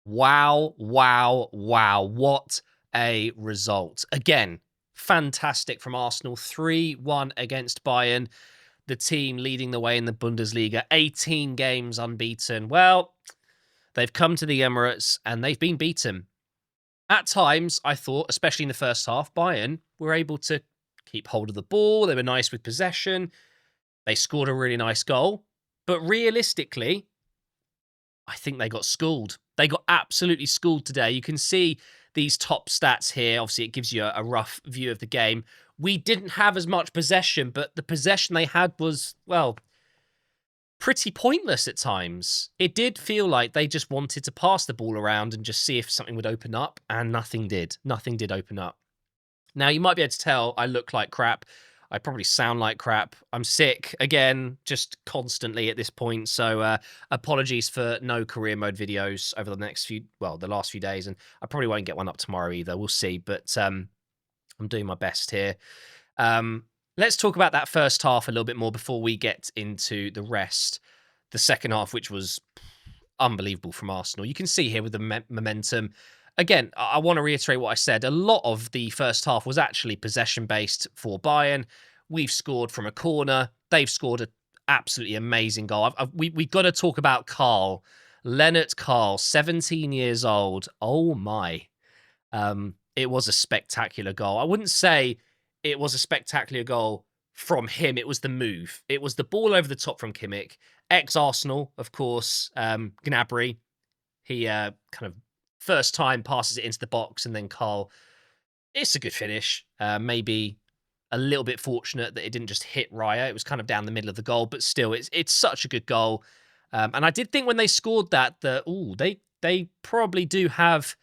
Wow, wow, wow. What a result. Again, fantastic from Arsenal. 3-1 against Bayern, the team leading the way in the Bundesliga. 18 games unbeaten. Well, they've come to the Emirates and they've been beaten. At times, I thought, especially in the first half, Bayern were able to keep hold of the ball. They were nice with possession. They scored a really nice goal. But realistically, I think they got schooled. They got absolutely schooled today. You can see these top stats here. Obviously, it gives you a rough view of the game. We didn't have as much possession, but the possession they had was, well, pretty pointless at times. It did feel like they just wanted to pass the ball around and just see if something would open up, and nothing did. Nothing did open up. Now, you might be able to tell I look like crap. I probably sound like crap. I'm sick again, just constantly at this point. So apologies for no career mode videos over the last few days. And I probably won't get one up tomorrow either. We'll see. But I'm doing my best here. Let's talk about that first half a little bit more before we get into the rest. The second half, which was unbelievable from Arsenal. You can see here with the momentum. Again, I want to reiterate what I said. A lot of the first half was actually possession-based for Bayern. We've scored from a corner. They've scored an absolutely amazing goal. We've got to talk about Carl. Leonard Carl, 17 years old. Oh, my. It was a spectacular goal. I wouldn't say it was a spectacular goal from him. It was the move. It was the ball over the top from Kimmich. Ex-Arsenal, of course, Gnabry. He kind of first time passes it into the box, and then Carl. It's a good finish. Maybe a little bit fortunate that it didn't just hit Raya. It was kind of down the middle of the goal, but still, it's such a good goal. And I did think when they scored that they probably do have.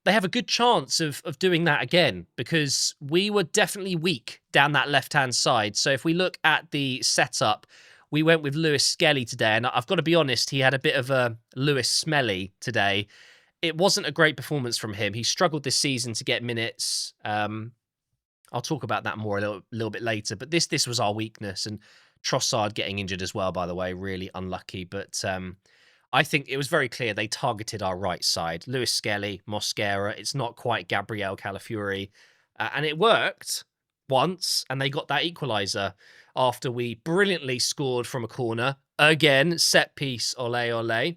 They have a good chance of doing that again, because we were definitely weak down that left-hand side. So if we look at the setup, we went with Lewis Skelly today, and I've got to be honest, he had a bit of a Lewis Smelly today. It wasn't a great performance from him. He struggled this season to get minutes. I'll talk about that more a little bit later, but this was our weakness, and Trossard getting injured as well, by the way, really unlucky. But I think it was very clear they targeted our right side. Lewis Skelly, Mosquera. It's not quite Gabriel Calafiori. And it worked once, and they got that equaliser after we brilliantly scored from a corner. Again, set piece, ole ole.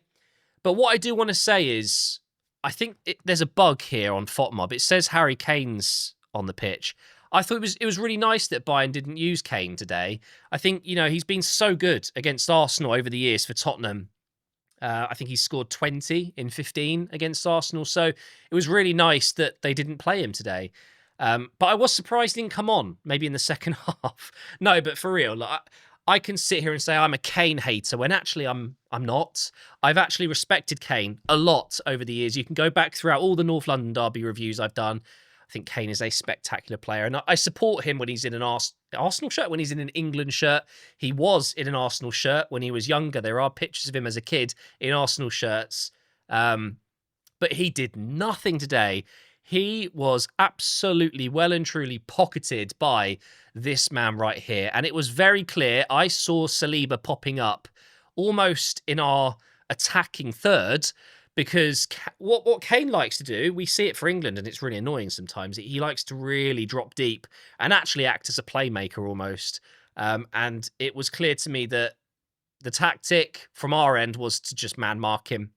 But what I do want to say is, I think there's a bug here on FOTMob. It says Harry Kane's on the pitch. I thought it was really nice that Bayern didn't use Kane today. I think, he's been so good against Arsenal over the years for Tottenham. I think he scored 20 in 15 against Arsenal. So it was really nice that they didn't play him today. But I was surprised he didn't come on, maybe in the second half. No, but for real, I can sit here and say I'm a Kane hater when actually I'm not. I've actually respected Kane a lot over the years. You can go back throughout all the North London derby reviews I've done. I think Kane is a spectacular player, and I support him when he's in an Arsenal shirt, when he's in an England shirt. He was in an Arsenal shirt when he was younger. There are pictures of him as a kid in Arsenal shirts. But he did nothing today. He was absolutely well and truly pocketed by this man right here. And it was very clear. I saw Saliba popping up almost in our attacking third, because what Kane likes to do, we see it for England, and it's really annoying sometimes. He likes to really drop deep and actually act as a playmaker almost. And it was clear to me that the tactic from our end was to just man mark him.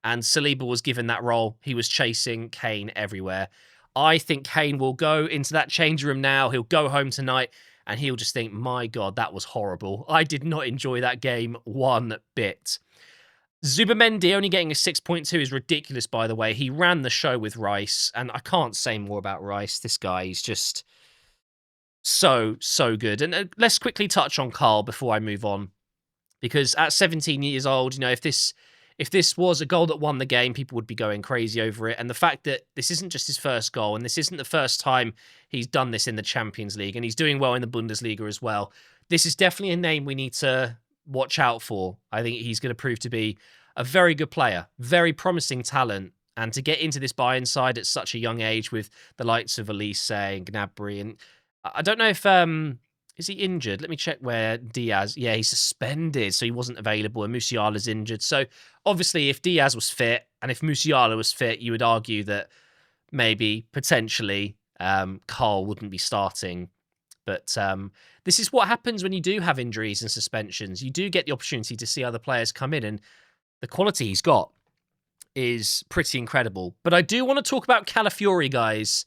And Saliba was given that role. He was chasing Kane everywhere. I think Kane will go into that change room now. He'll go home tonight and he'll just think, my God, that was horrible. I did not enjoy that game one bit. Zubamendi only getting a 6.2 is ridiculous, by the way. He ran the show with Rice, and I can't say more about Rice. This guy is just so good. And let's quickly touch on Carl before I move on, because at 17 years old, if this was a goal that won the game, people would be going crazy over it. And the fact that this isn't just his first goal, and this isn't the first time he's done this in the Champions League, and he's doing well in the Bundesliga as well. This is definitely a name we need to watch out for. I think he's going to prove to be a very good player, very promising talent. And to get into this Bayern side at such a young age with the likes of Elise and Gnabry, and I don't know if Is he injured? Let me check where Diaz... Yeah, he's suspended, so he wasn't available, and Musiala's injured. So, obviously, if Diaz was fit, and if Musiala was fit, you would argue that maybe, potentially, Carl wouldn't be starting. But this is what happens when you do have injuries and suspensions. You do get the opportunity to see other players come in, and the quality he's got is pretty incredible. But I do want to talk about Calafiori, guys.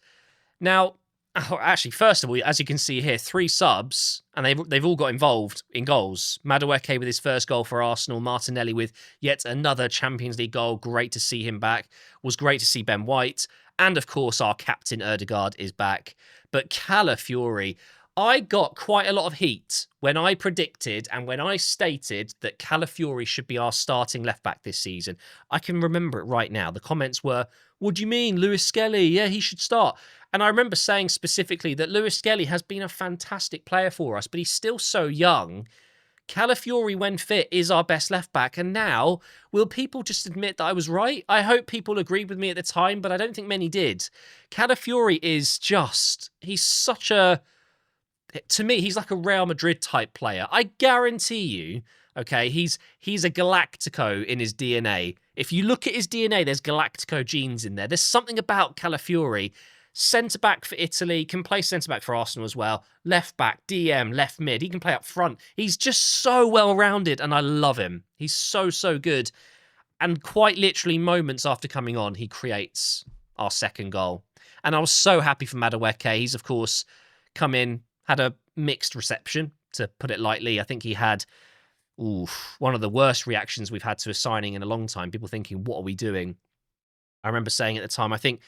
Now, actually, first of all, as you can see here, 3 subs, and they've all got involved in goals. Madueke with his first goal for Arsenal, Martinelli with yet another Champions League goal. Great to see him back. Was great to see Ben White. And, of course, our captain, Ødegaard, is back. But Calafiori... I got quite a lot of heat when I predicted and when I stated that Calafiori should be our starting left-back this season. I can remember it right now. The comments were, what do you mean, Lewis Skelly? Yeah, he should start. And I remember saying specifically that Lewis Skelly has been a fantastic player for us, but he's still so young. Calafiori, when fit, is our best left-back. And now, will people just admit that I was right? I hope people agreed with me at the time, but I don't think many did. Calafiori is just... He's such a... To me, he's like a Real Madrid type player. I guarantee you, okay, he's a Galactico in his DNA. If you look at his DNA, there's Galactico genes in there. There's something about Calafiori. Centre-back for Italy, can play centre-back for Arsenal as well. Left-back, DM, left mid. He can play up front. He's just so well-rounded, and I love him. He's so, so good. And quite literally moments after coming on, he creates our second goal. And I was so happy for Madueke. He's, of course, come in, had a mixed reception, to put it lightly. I think he had one of the worst reactions we've had to a signing in a long time. People thinking, what are we doing? I remember saying at the time, I think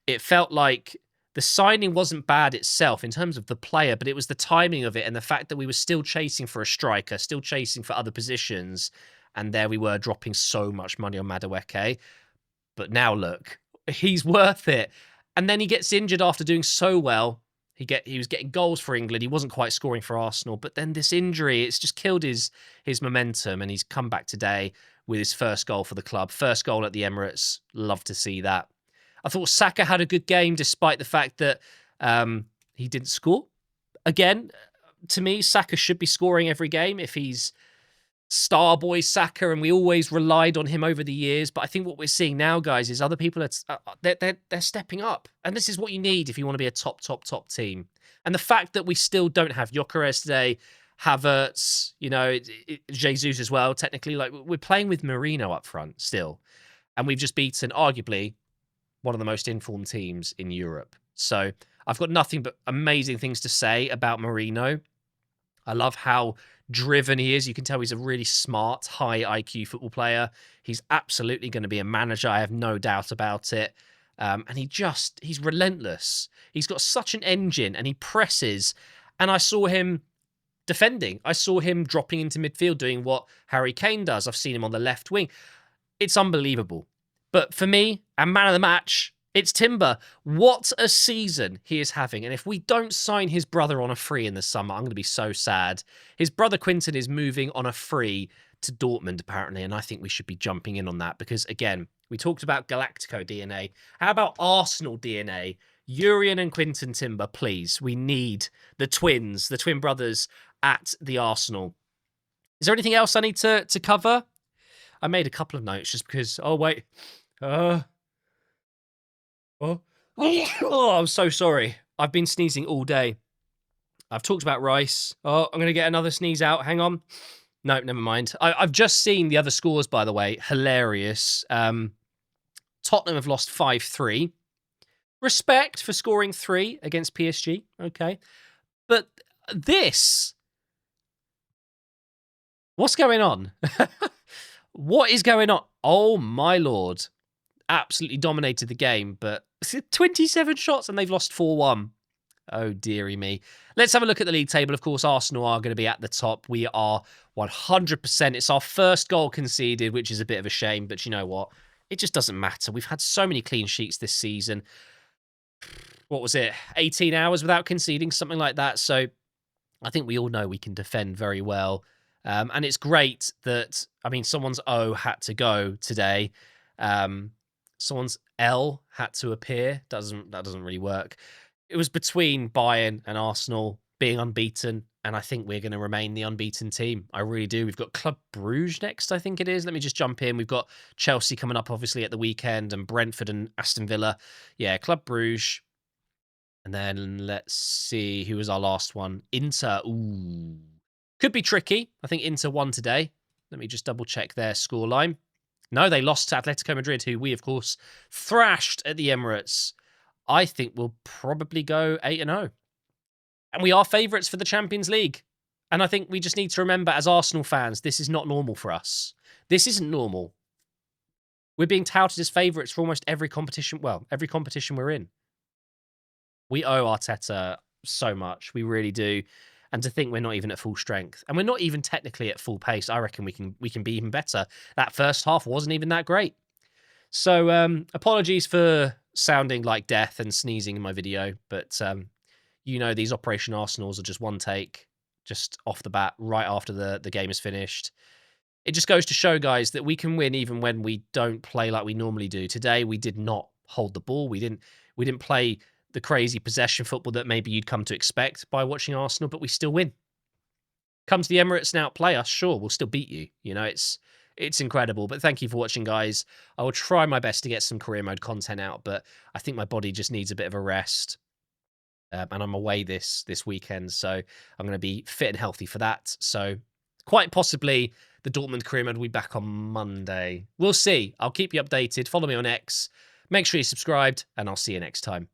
it felt like the signing wasn't bad itself in terms of the player, but it was the timing of it and the fact that we were still chasing for a striker, still chasing for other positions. And there we were dropping so much money on Madueke. But now look, he's worth it. And then he gets injured after doing so well. He was getting goals for England. He wasn't quite scoring for Arsenal. But then this injury, it's just killed his momentum. And he's come back today with his first goal for the club. First goal at the Emirates. Love to see that. I thought Saka had a good game despite the fact that he didn't score. Again, to me, Saka should be scoring every game if he's star boy Saka, and we always relied on him over the years. But I think what we're seeing now, guys, is other people they're stepping up, and this is what you need if you want to be a top team. And the fact that we still don't have Gyökeres today, Havertz, Jesus as well. Technically, like, we're playing with Mourinho up front still, and we've just beaten arguably one of the most informed teams in Europe. So I've got nothing but amazing things to say about Mourinho. I love how driven he is. You can tell he's a really smart, high IQ football player. He's absolutely going to be a manager. I have no doubt about it. And he's relentless. He's got such an engine, and he presses. And I saw him defending. I saw him dropping into midfield, doing what Harry Kane does. I've seen him on the left wing. It's unbelievable. But for me, and man of the match, it's Timber. What a season he is having. And if we don't sign his brother on a free in the summer, I'm going to be so sad. His brother Quinton is moving on a free to Dortmund, apparently. And I think we should be jumping in on that because, again, we talked about Galactico DNA. How about Arsenal DNA? Urian and Quinton Timber, please. We need the twin brothers at the Arsenal. Is there anything else I need to cover? I made a couple of notes just because, I'm so sorry. I've been sneezing all day. I've talked about Rice. I'm going to get another sneeze out. Hang on. No, never mind. I've just seen the other scores, by the way. Hilarious. Tottenham have lost 5-3. Respect for scoring 3 against PSG. Okay. But this... What's going on? What is going on? Oh, my Lord. Absolutely dominated the game, but 27 shots and they've lost 4-1. Oh, dearie me. Let's have a look at the league table. Of course, Arsenal are going to be at the top. We are 100%. It's our first goal conceded, which is a bit of a shame, but you know what? It just doesn't matter. We've had so many clean sheets this season. What was it? 18 hours without conceding, something like that. So I think we all know we can defend very well. And it's great that, someone's O had to go today. Someone's L had to appear. That doesn't really work. It was between Bayern and Arsenal being unbeaten. And I think we're going to remain the unbeaten team. I really do. We've got Club Bruges next, I think it is. Let me just jump in. We've got Chelsea coming up, obviously, at the weekend, and Brentford and Aston Villa. Yeah, Club Bruges. And then let's see, who was our last one? Inter. Ooh. Could be tricky. I think Inter won today. Let me just double check their scoreline. No, they lost to Atletico Madrid, who we, of course, thrashed at the Emirates. I think we'll probably go 8-0. And we are favourites for the Champions League. And I think we just need to remember, as Arsenal fans, this is not normal for us. This isn't normal. We're being touted as favourites for almost every competition. Well, every competition we're in. We owe Arteta so much. We really do. And to think we're not even at full strength. And we're not even technically at full pace. I reckon we can be even better. That first half wasn't even that great. So apologies for sounding like death and sneezing in my video. But you know, these Operation Arsenals are just one take, just off the bat, right after the game is finished. It just goes to show, guys, that we can win even when we don't play like we normally do. Today, we did not hold the ball. We didn't play the crazy possession football that maybe you'd come to expect by watching Arsenal, but we still win. Come to the Emirates and outplay us, sure, we'll still beat you. You know, it's incredible. But thank you for watching, guys. I will try my best to get some career mode content out, but I think my body just needs a bit of a rest. And I'm away this weekend, so I'm going to be fit and healthy for that. So quite possibly the Dortmund career mode will be back on Monday. We'll see. I'll keep you updated. Follow me on X. Make sure you're subscribed, and I'll see you next time.